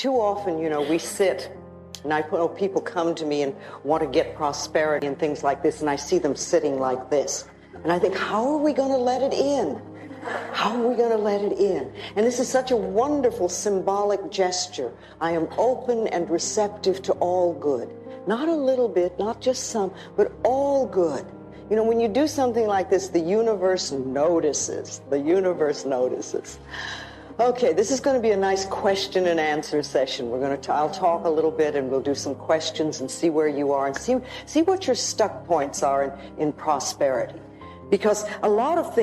Too often, we sit, and I know people come to me and want to get prosperity and things like this, and I see them sitting like this. And I think, how are we going to let it in? How are we going to let it in? And this is such a wonderful symbolic gesture. I am open and receptive to all good. Not a little bit, not just some, but all good. When you do something like this, the universe notices. The universe notices. Okay, this is going to be a nice question and answer session. I'll talk a little bit and we'll do some questions and see where you are and see what your stuck points are in prosperity. Because a lot of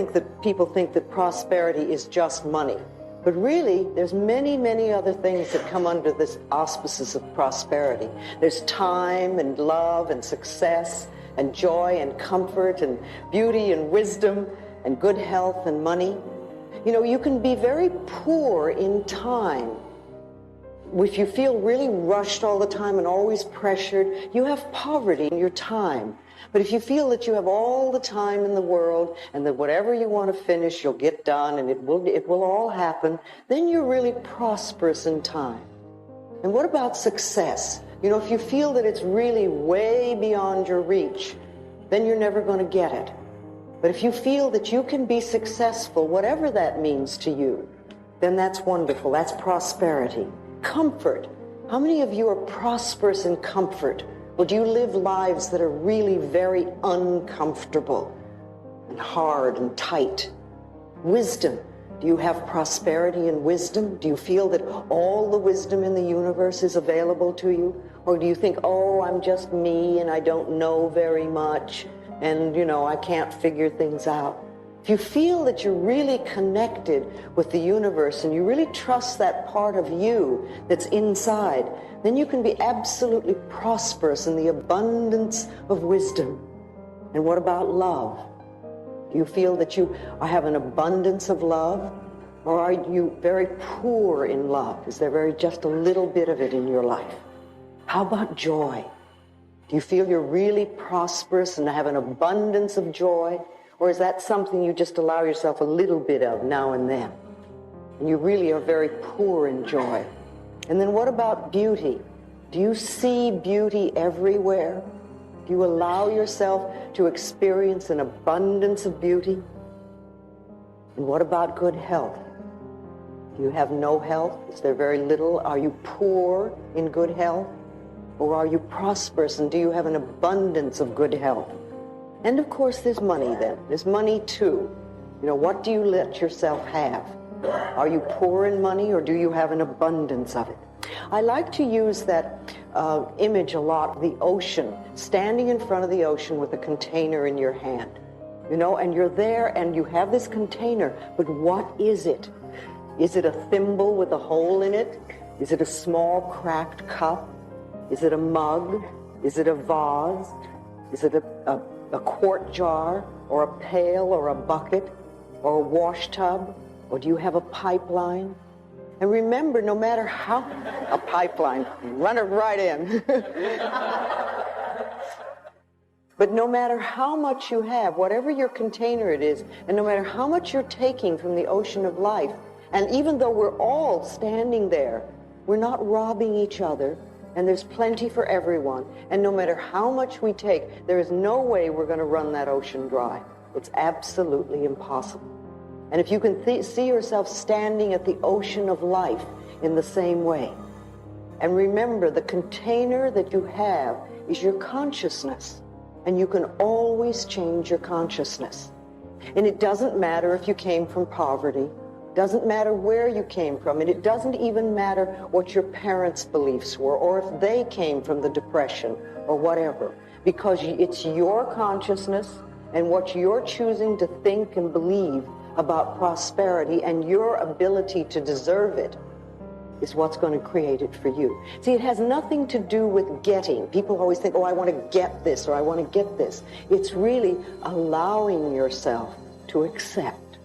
people think that prosperity is just money. But really, there's many, many other things that come under this auspices of prosperity. There's time and love and success and joy and comfort and beauty and wisdom and good health and money. You can be very poor in time. If you feel really rushed all the time and always pressured, you have poverty in your time. But if you feel that you have all the time in the world and that whatever you want to finish, you'll get done and it will all happen, then you're really prosperous in time. And what about success? If you feel that it's really way beyond your reach, then you're never going to get it. But if you feel that you can be successful, whatever that means to you, then that's wonderful. That's prosperity. Comfort. How many of you are prosperous in comfort? Or do you live lives that are really very uncomfortable and hard and tight? Wisdom. Do you have prosperity in wisdom? Do you feel that all the wisdom in the universe is available to you? Or do you think, oh, I'm just me and I don't know very much and, I can't figure things out? If you feel that you're really connected with the universe and you really trust that part of you that's inside, then you can be absolutely prosperous in the abundance of wisdom. And what about love? Do you feel that you have an abundance of love? Or are you very poor in love? Is there just a little bit of it in your life? How about joy? Do you feel you're really prosperous and have an abundance of joy? Or is that something you just allow yourself a little bit of now and then? And you really are very poor in joy. And then what about beauty? Do you see beauty everywhere? Do you allow yourself to experience an abundance of beauty? And what about good health? Do you have no health? Is there very little? Are you poor in good health? Or are you prosperous and do you have an abundance of good health? And of course there's money then. There's money too. What do you let yourself have? Are you poor in money or do you have an abundance of it? I like to use that image a lot, the ocean, standing in front of the ocean with a container in your hand. And you're there and you have this container, but what is it? Is it a thimble with a hole in it? Is it a small cracked cup? Is it a mug? Is it a vase? Is it a quart jar or a pail or a bucket or a wash tub? Or do you have a pipeline? And remember, no matter how... A pipeline, run it right in. But no matter how much you have, whatever your container it is, and no matter how much you're taking from the ocean of life, and even though we're all standing there, we're not robbing each other, and there's plenty for everyone. And no matter how much we take, there is no way we're going to run that ocean dry. It's absolutely impossible. And if you can see yourself standing at the ocean of life in the same way, and remember the container that you have is your consciousness, and you can always change your consciousness. And it doesn't matter if you came from poverty. Doesn't matter where you came from, and it doesn't even matter what your parents' beliefs were, or if they came from the Depression, or whatever, because it's your consciousness and what you're choosing to think and believe about prosperity and your ability to deserve it is what's going to create it for you. See, it has nothing to do with getting. People always think, oh, I want to get this, or I want to get this. It's really allowing yourself to accept,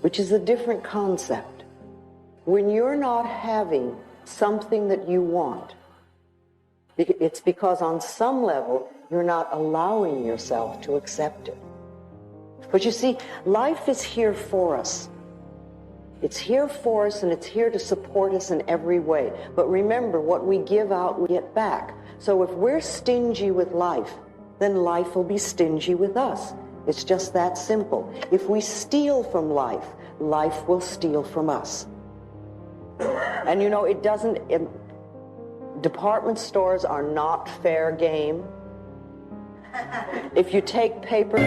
which is a different concept. When you're not having something that you want, it's because on some level you're not allowing yourself to accept it. But you see, life is here for us. It's here for us, and it's here to support us in every way. But remember, what we give out, we get back. So if we're stingy with life, then life will be stingy with us. It's just that simple. If we steal from life, life will steal from us. And you know, department stores are not fair game. If you take paper...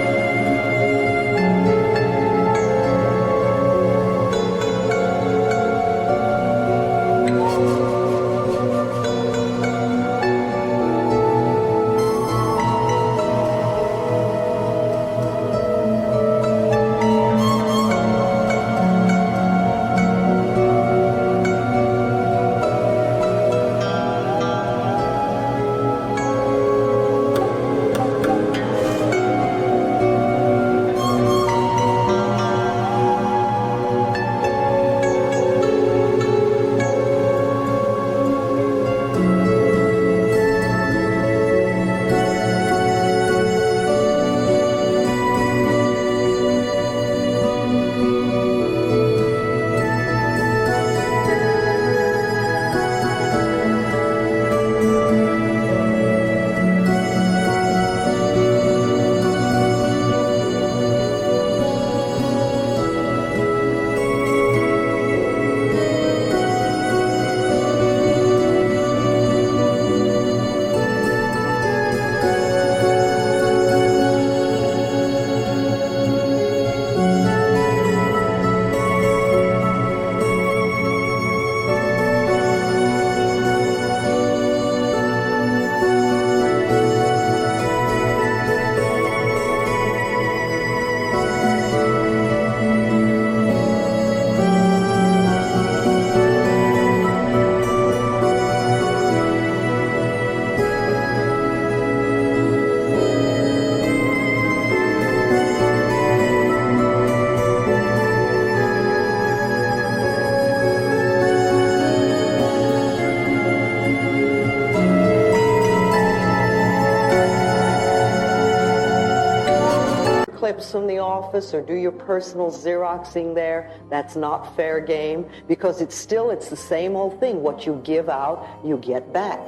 clips from the office or do your personal Xeroxing there, that's not fair game, because it's the same old thing. What you give out, you get back.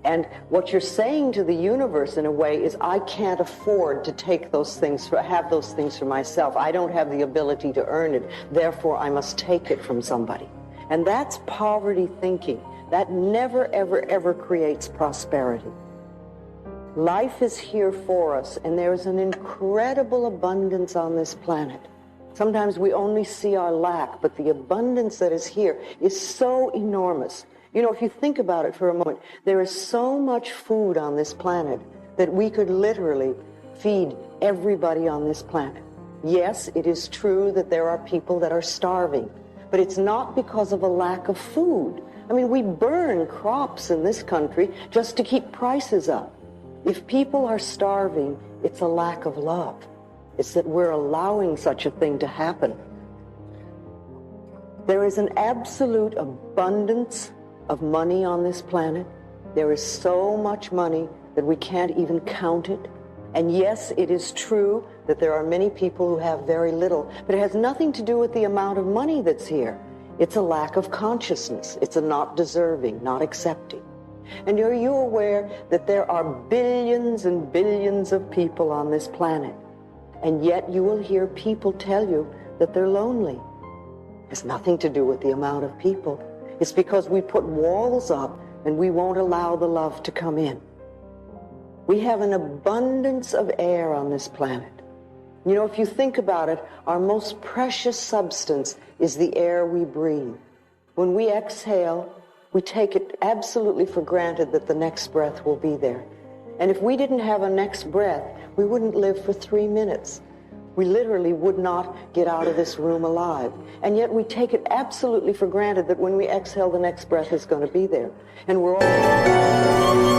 And what you're saying to the universe in a way is, I can't afford to take those things, have those things for myself. I don't have the ability to earn it. Therefore, I must take it from somebody. And that's poverty thinking. That never, ever, ever creates prosperity. Life is here for us, and there is an incredible abundance on this planet. Sometimes we only see our lack, but the abundance that is here is so enormous. You know, if you think about it for a moment, there is so much food on this planet that we could literally feed everybody on this planet. Yes, it is true that there are people that are starving, but it's not because of a lack of food. I mean, we burn crops in this country just to keep prices up. If people are starving, it's a lack of love. It's that we're allowing such a thing to happen. There is an absolute abundance of money on this planet. There is so much money that we can't even count it. And yes, it is true that there are many people who have very little, but it has nothing to do with the amount of money that's here. It's a lack of consciousness. It's a not deserving, not accepting. And are you aware that there are billions and billions of people on this planet? And yet you will hear people tell you that they're lonely. It has nothing to do with the amount of people. It's because we put walls up and we won't allow the love to come in. We have an abundance of air on this planet. You know, if you think about it, our most precious substance is the air we breathe. When we exhale, we take it absolutely for granted that the next breath will be there. And if we didn't have a next breath, we wouldn't live for 3 minutes. We literally would not get out of this room alive. And yet we take it absolutely for granted that when we exhale, the next breath is going to be there. And we're all...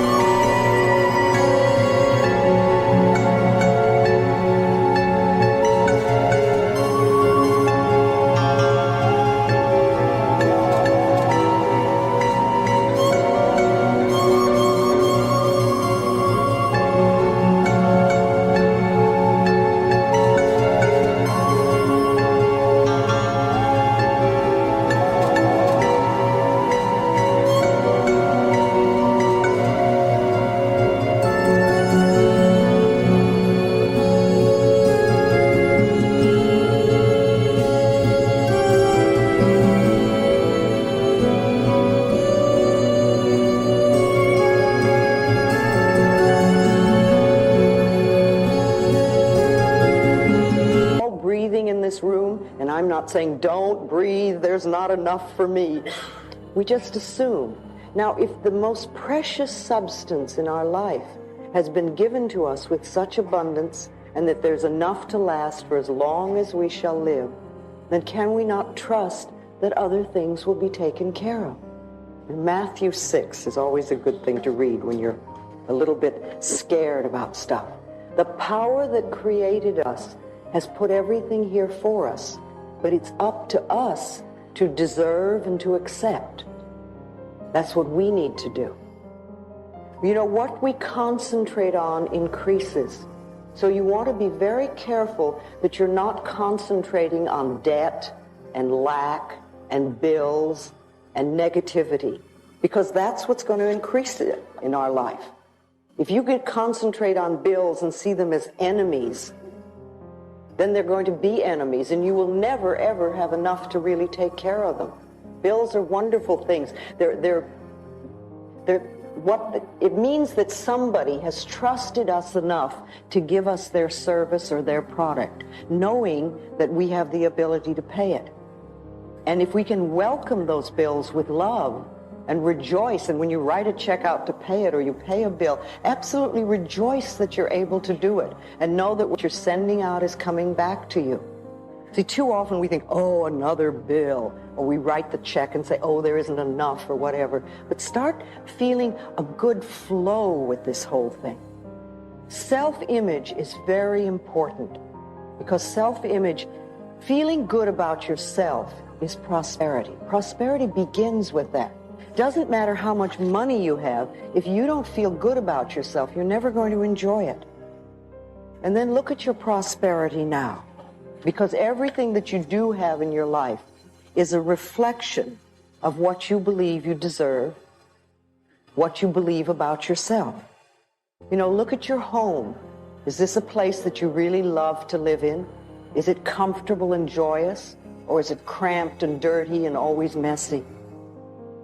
not saying, don't breathe, there's not enough for me. We just assume. Now, if the most precious substance in our life has been given to us with such abundance, and that there's enough to last for as long as we shall live, then can we not trust that other things will be taken care of? And Matthew 6 is always a good thing to read when you're a little bit scared about stuff. The power that created us has put everything here for us, but it's up to us to deserve and to accept. That's what we need to do. You know, what we concentrate on increases. So you want to be very careful that you're not concentrating on debt and lack and bills and negativity, because that's what's going to increase it in our life. If you could concentrate on bills and see them as enemies, then they're going to be enemies, and you will never, ever have enough to really take care of them. Bills are wonderful things. It means that somebody has trusted us enough to give us their service or their product, knowing that we have the ability to pay it. And if we can welcome those bills with love and rejoice, and when you write a check out to pay it or you pay a bill, absolutely rejoice that you're able to do it and know that what you're sending out is coming back to you. See, too often we think, oh, another bill, or we write the check and say, oh, there isn't enough or whatever. But start feeling a good flow with this whole thing. Self-image is very important, because self-image, feeling good about yourself, is prosperity. Prosperity begins with that. Doesn't matter how much money you have, if you don't feel good about yourself, you're never going to enjoy it. And then look at your prosperity now, because everything that you do have in your life is a reflection of what you believe you deserve, what you believe about yourself. You know, look at your home. Is this a place that you really love to live in? Is it comfortable and joyous? Or is it cramped and dirty and always messy?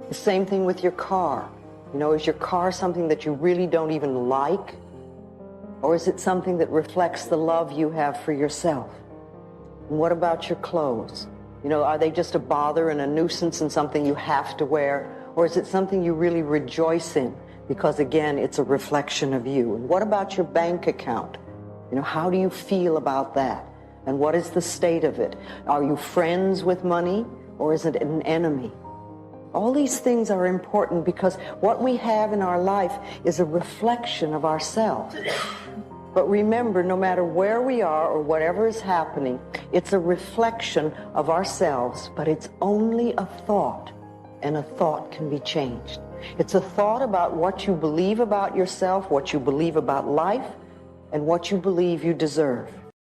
The same thing with your car. You know, is your car something that you really don't even like? Or is it something that reflects the love you have for yourself? And what about your clothes? You know, are they just a bother and a nuisance and something you have to wear? Or is it something you really rejoice in? Because again, it's a reflection of you. And what about your bank account? You know, how do you feel about that? And what is the state of it? Are you friends with money, or is it an enemy? All these things are important, because what we have in our life is a reflection of ourselves. But remember, no matter where we are or whatever is happening, it's a reflection of ourselves, but it's only a thought, and a thought can be changed. It's a thought about what you believe about yourself, what you believe about life, and what you believe you deserve.